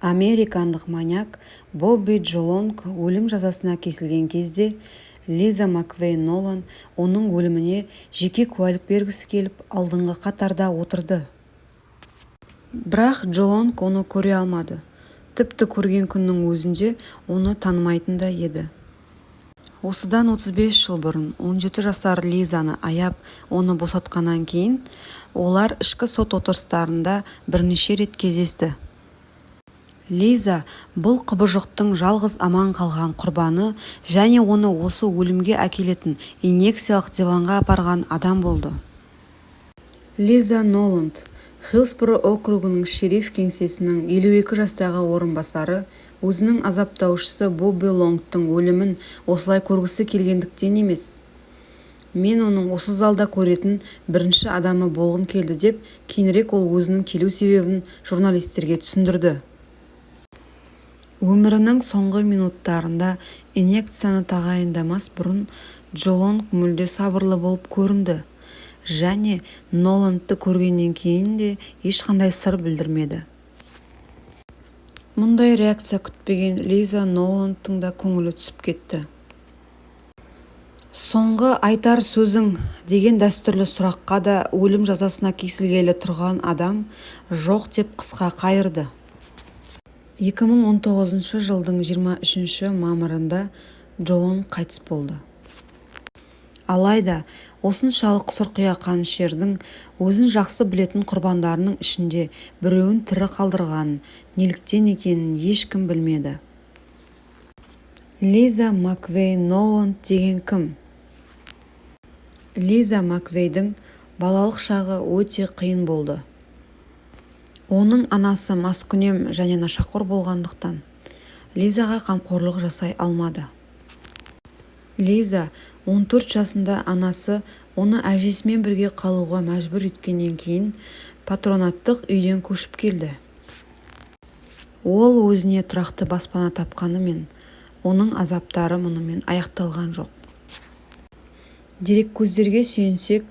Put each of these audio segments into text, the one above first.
Американдық маньяк Бобби Джолонг өлім жазасына кесілген кезде Лиза Маквей Нолан оның өліміне жеке куәлік бергісі келіп алдыңғы қатарда отырды. Бірақ Джолонг оны көре алмады. Тіпті көрген күннің өзінде оны танымайтын да еді. Осыдан 35 жыл бұрын 17 жасар Лизаны аяп, оны босатқаннан кейін, олар ішкі сот отырыстарында бірнеше рет кездесті. Лиза бұл құбыжықтың жалғыз аман қалған құрбаны және оны осы өлімге әкелетін инъекциялық диванға апарған адам болды. Лиза Ноланд, Хиллсборо округінің шериф кеңсесінің 52 жастағы орынбасары, өзінің азаптаушысы Бобби Лонгтың өлімін осылай көргісі келгендіктен емес. Мен оның осы залда көретін бірінші адамы болғым келді деп, кейінірек ол өзінің келу себебін журналистерге түсіндірді. Өмірінің соңғы минуттарында инъекцияны тағайындамас бұрын Джолонг мүлде сабырлы болып көрінді және Ноландты көргеннен кейін де ешқандай сыр білдірмеді. Мұндай реакция күтпеген Лиза Ноландтың да көңілі түсіп кетті. Соңғы айтар сөзің деген дәстүрлі сұраққа да өлім жазасына кесілгелі тұрған адам жоқ деп қысқа қайырды. 2019 жылдың 23 мамырында Джолонг қайтыс болды. Алайда, осыншалық сұрқия қанішердің өзін жақсы білетін құрбандарының ішінде біреуін тірі қалдырғанын, неліктен екенін ешкім білмеді. Лиза Маквей Ноланд деген кім? Лиза Маквейдің балалық шағы өте қиын болды. Оның анасы маскүнем және нашақор болғандықтан, Лизаға қамқорлық жасай алмады. Лиза 14 жасында анасы оны әжесімен бірге қалуға мәжбүр еткеннен кейін патронаттық үйден көшіп келді. Ол өзіне тұрақты баспана тапқанымен, оның азаптары мұнымен аяқталған жоқ. Дереккөздерге сүйенсек,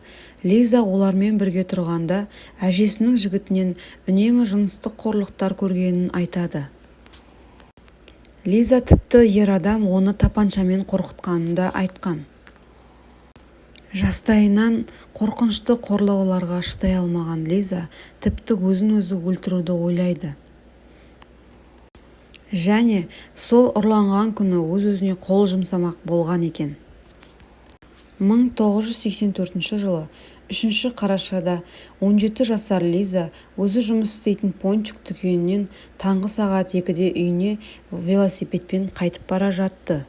Лиза олармен бірге тұрғанда әжесінің жігітінен үнемі жыныстық қорлықтар көргенін айтады. Лиза тіпті ер адам оны тапаншамен қорқытқанын да айтқан. Жастайынан қорқынышты қорлауларға шыдай алмаған Лиза тіпті өзін-өзі өлтіруді ойлайды. Және сол ұрланған күні өз-өзіне қол жұмсамақ болған екен. 1984 жылы 3 қарашада 17 жасар Лиза өзі жұмыс істейтін Пончик дүкенінен таңғы сағат 2-де үйіне велосипедпен қайтып бара жатты.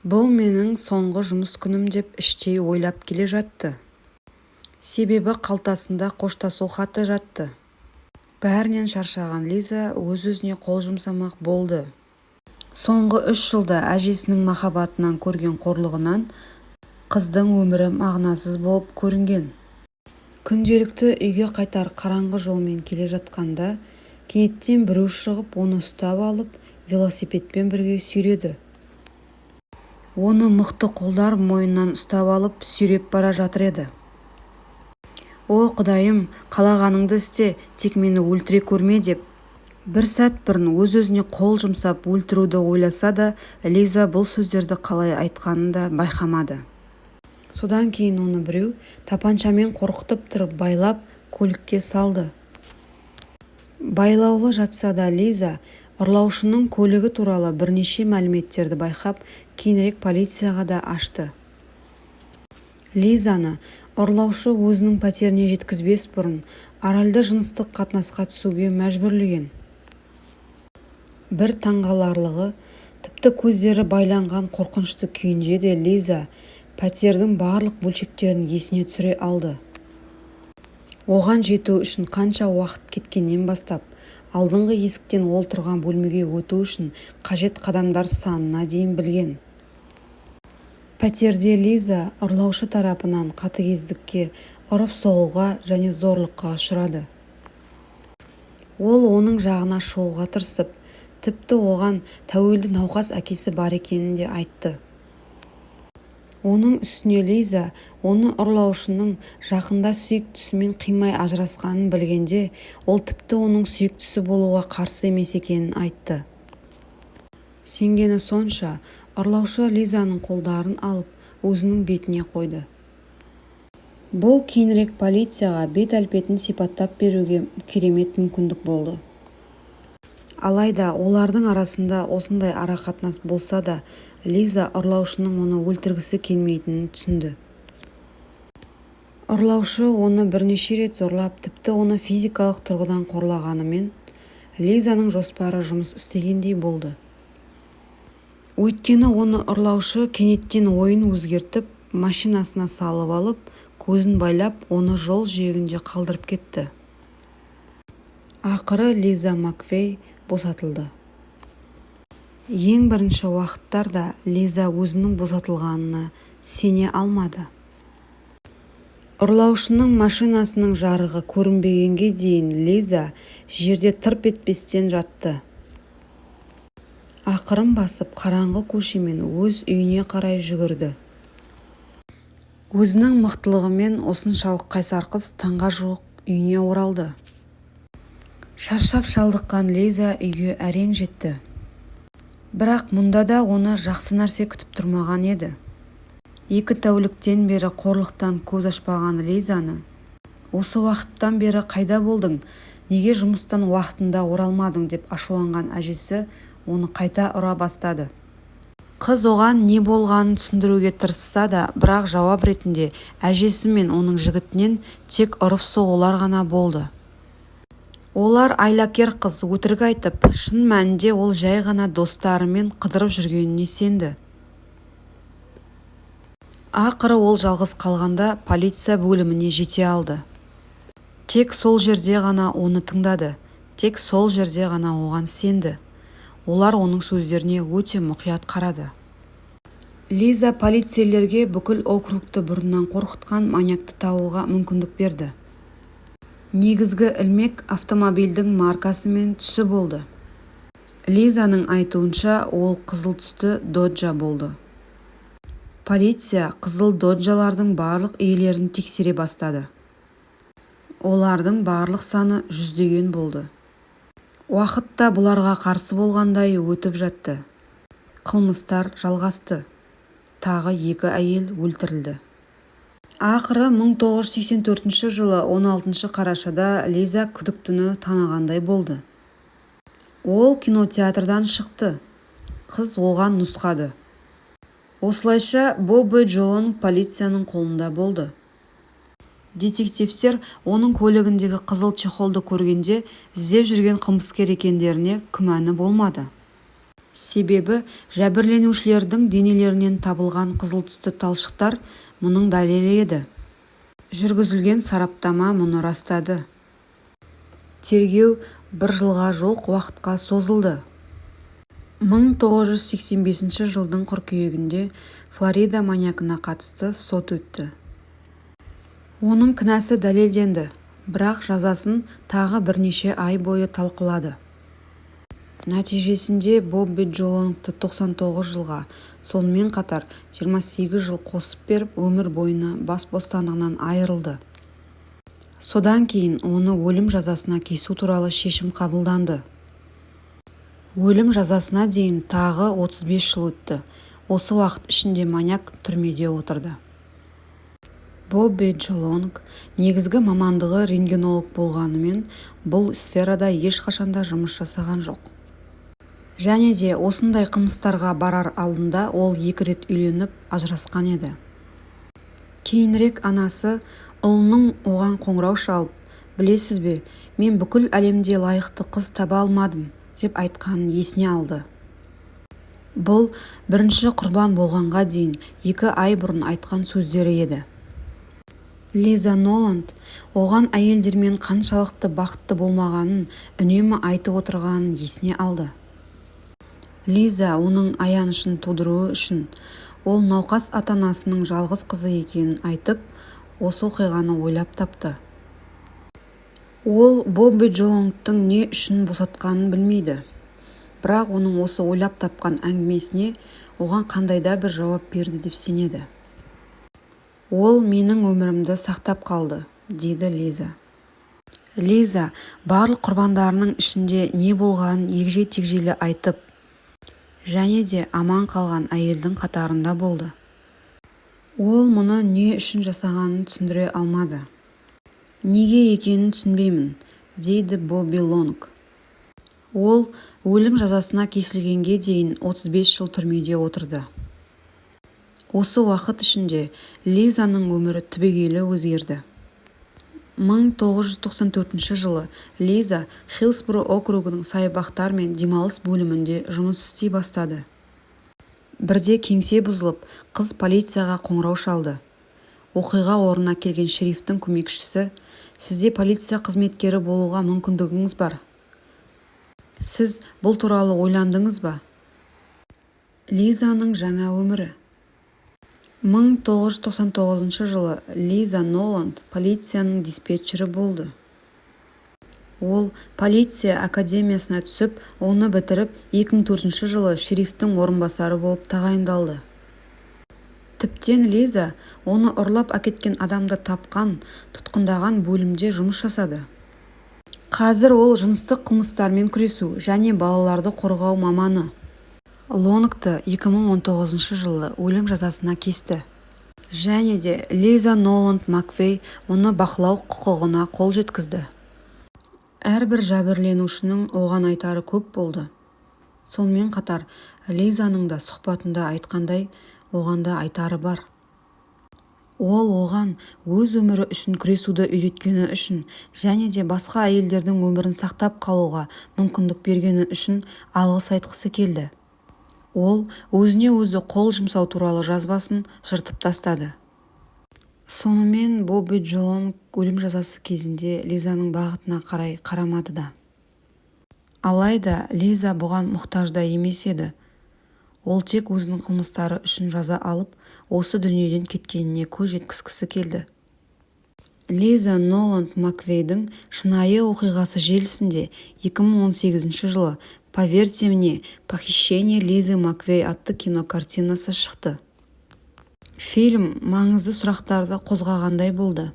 Бұл менің соңғы жұмыс күнім деп іштей ойлап келе жатты. Себебі қалтасында қоштасу хаты жатты. Бәрінен шаршаған Лиза өз-өзіне қол жұмсамақ болды. Соңғы 3 жылда әжесінің махаббатынан көрген қорлығынан қыздың өмірі мағынасыз болып көрінген. Күнделікті үйге қайтар қараңғы жолмен келе жатқанда, кенеттен біреу шығып, оны ұстап алып, велосипедпен бірге сүйреді. Оны мықты қолдар мойнынан ұстап алып, сүйреп бара жатыр еді. О, Құдайым, қалағаныңды істе, тек мені өлтіре көрме деп. Бір сәт бұрын өз-өзіне қол жұмсап өлтіруді ойласа да, Лиза бұл сөздерді қалай айтқанын да байқамады. Содан кейін оны біреу тапаншамен қорқытып тұрып байлап көлікке салды. Байлаулы жатса да Лиза ұрлаушының көлігі туралы бірнеше мәліметтерді байқап, кейінірек полицияға да ашты. Лизаны ұрлаушы өзінің пәтеріне жеткізбес бұрын аралды жыныстық қатынасқа түсуге мәжбүрлеген. Бір таңғаларлығы, тіпті көздері байланған қорқынышты күйінде де Лиза пәтердің барлық бөлшектерін есіне түсіре алды. Оған жету үшін қанша уақыт кеткеннен бастап, алдыңғы есіктен ол тұрған бөлмеге өту үшін қажет қадамдар санына дейін білген. Пәтерде Лиза ұрлаушы тарапынан қатыгездікке, ұрып-соғуға және зорлыққа ұшырады. Ол оның жағына шығуға тырысып, тіпті оған тәуелді науқас әкесі бар екенін де айтты. Оның үстіне Лиза оны ұрлаушының жақында сүйіктісімен қимай ажырасқанын білгенде, ол тіпті оның сүйіктісі болуға қарсы емес екенін айтты. Сенгені сонша, ұрлаушы Лизаның қолдарын алып өзінің бетіне қойды. Бұл кейінірек полицияға бет-әлпетін сипаттап беруге керемет мүмкіндік болды. Алайда олардың арасында осындай арақатынас болса да, Лиза ұрлаушының оны өлтіргісі келмейтінін түсінді. Ұрлаушы оны бірнеше рет зорлап, тіпті оны физикалық тұрғыдан қорлағанымен, Лизаның жоспары жұмыс істегендей болды. Өйткені оны ұрлаушы кенеттен ойын өзгертіп, машинасына салып алып, көзін байлап, оны жол жиегінде қалдырып кетті. Ақыры Лиза Маквей босатылды. Ең бірінші уақыттарда Лиза өзінің босатылғанына сене алмады. Ұрлаушының машинасының жарығы көрінбегенге дейін Лиза жерде тырп етпестен жатты. Ақырын басып қараңғы көшемен өз үйіне қарай жүгірді. Өзінің мықтылығымен осыншалық қайсар қыз таңға жуық үйіне оралды. Шаршап шалдыққан Лиза үйге әрең жетті. Бірақ мұнда да оны жақсы нәрсе күтіп тұрмаған еді. 2 тәуліктен бері қорлықтан көз ашпаған Лизаны, осы уақыттан бері қайда болдың, неге жұмыстан уақытында оралмадың деп ашуланған әжесі оны қайта ұра бастады. Қыз оған не болғанын түсіндіруге тырысса да, бірақ жауап ретінде әжесі мен оның жігітінен тек ұрып-соғулар ғана болды. Олар айлакер қыз өтірік айтып, шын мәнінде ол жай ғана достарымен қыдырып жүргеніне сенді. Ақыры ол жалғыз қалғанда полиция бөліміне жете алды. Тек сол жерде ғана оны тыңдады, тек сол жерде ғана оған сенді. Олар оның сөздеріне өте мұқият қарады. Лиза полицейлерге бүкіл округты бұрыннан қорқытқан маньякты табуға мүмкіндік берді. Негізгі ілмек автомобильдің маркасы мен түсі болды. Лизаның айтуынша ол қызыл түсті доджа болды. Полиция қызыл доджалардың барлық иелерін тексере бастады. Олардың барлық саны 100-ден болды. Уақытта бұларға қарсы болғандай өтіп жатты. Қылмыстар жалғасты. Тағы 2 әйел өлтірілді. Ақыры 1984 жылы 16 қарашада Лиза күдіктіні танығандай болды. Ол кинотеатрдан шықты. Қыз оған нұсқады. Осылайша Бобби Джолонг полицияның қолында болды. Детективтер оның көлігіндегі қызыл чехолды көргенде іздеп жүрген қылмыскер екендеріне күмәні болмады. Себебі жәбірленушілердің денелерінен табылған қызыл түсті талшықтар мұның дәлелі еді. Жүргізілген сараптама мұны растады. Тергеу 1 жылға жуық уақытқа созылды. 1985 жылдың қыркүйегінде Флорида маньягына қатысты сот өтті. Оның кінәсі дәлелденді, бірақ жазасын тағы бірнеше ай бойы талқылады. Нәтижесінде Бобби Джолонгты 99 жылға, сонымен қатар 28 жыл қосып беріп, өмір бойына бас бостандығынан айырылды. Содан кейін оны өлім жазасына кесу туралы шешім қабылданды. Өлім жазасына дейін тағы 35 жыл өтті. Осы уақыт ішінде маньяк түрмеде отырды. Бобби Джолонг негізгі мамандығы рентгенолог болғанымен, бұл сферада ешқашанда жұмыс жасаған жоқ. Және де осындай қылмыстарға барар алдында ол 2 рет үйленіп ажырасқан еді. Кейінірек анасы ұлының оған қоңырау шалып, білесіз бе, мен бүкіл әлемде лайықты қыз таба алмадым деп айтқанын есіне алды. Бұл бірінші құрбан болғанға дейін 2 ай бұрын айтқан сөздері еді. Лиза Ноланд оған әйелдермен қаншалықты бақытты болмағанын үнемі айтып отырғанын есіне алды. Лиза оның аянышын тудыруы үшін ол науқас ата-анасының жалғыз қызы екенін айтып, осы оқиғаны ойлап тапты. Ол Бобби Джолонгтың не үшін босатқанын білмейді. Бірақ оның осы ойлап тапқан әңгімесіне оған қандайда бір жауап берді деп сенеді. Ол менің өмірімді сақтап қалды, дейді Лиза. Лиза барлық құрбандарының ішінде не болғанын егжей-тегжейлі айтып, және де аман қалған әйелдің қатарында болды. Ол мұны не үшін жасағанын түсіндіре алмады. Неге екенін түсінбеймін, дейді Бобби Лонг. Ол өлім жазасына кесілгенге дейін 35 жыл түрмеде отырды. Осы уақыт ішінде Лизаның өмірі түбегейлі өзгерді. 1994 жылы Лиза Хиллсборо округінің саябақтар мен демалыс бөлімінде жұмыс істей бастады. Бірде кеңсе бұзылып, қыз полицияға қоңырау шалды. Оқиға орнына келген шерифтің көмекшісі: «Сізде полиция қызметкері болуға мүмкіндігіңіз бар. Сіз бұл туралы ойландыңыз ба?» Лизаның жаңа өмірі. 1999 жылы Лиза Ноланд полицияның диспетчері болды. Ол полиция академиясына түсіп, оны бітіріп, 2004 жылы шерифтің орынбасары болып тағайындалды. Тіптен Лиза оны ұрлап әкеткен адамды тапқан, тұтқындаған бөлімде жұмыс жасады. Қазір ол жыныстық қылмыстармен күресу және балаларды қорғау маманы. Лонгты 2019 жылы өлім жазасына кесті. Және де Лиза Ноланд Маквей оны бақылау құқығына қол жеткізді. Әрбір жәбірленушінің оған айтары көп болды. Сонымен қатар Лизаның да сұхбатында айтқандай, оған да айтары бар. Ол оған өз өмірі үшін күресуді үйреткені үшін және де басқа әйелдердің өмірін сақтап қалуға мүмкіндік бергені үшін алғыс айтқысы келді. Ол өзіне өзі қол жұмсау туралы жазбасын жыртып тастады. Сонымен Бобби Лонг өлім жазасы кезінде Лизаның бағытына қарай қарамады да. Алайда Лиза бұған мұқтаж да емес еді. Ол тек өзінің қылмыстары үшін жаза алып, осы дүниеден кеткеніне көз жеткізгісі келді. Лиза Ноланд Маквейдің шынайы оқиғасы желісінде 2018 жылы «Поверьте мне, похищение Лизы Маквей» атты кинокартинасы шықты. Фильм маңызды сұрақтарды қозғағандай болды.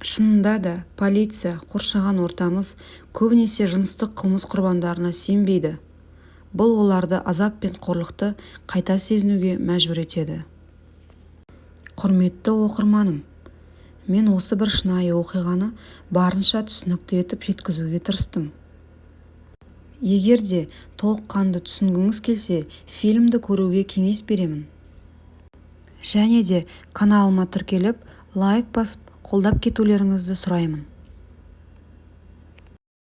Шынында да полиция, қоршаған ортамыз көбінесе жыныстық қылмыс құрбандарына сенбейді. Бұл оларды азап пен қорлықты қайта сезінуге мәжбүр етеді. Құрметті оқырманым, мен осы бір шынайы оқиғаны барынша түсінікті етіп жеткізуге тырыстым. Егер де толыққанды түсінгіңіз келсе, фильмді көруге кеңес беремін. Және де каналыма тіркеліп, лайк басып, қолдап кетулеріңізді сұраймын.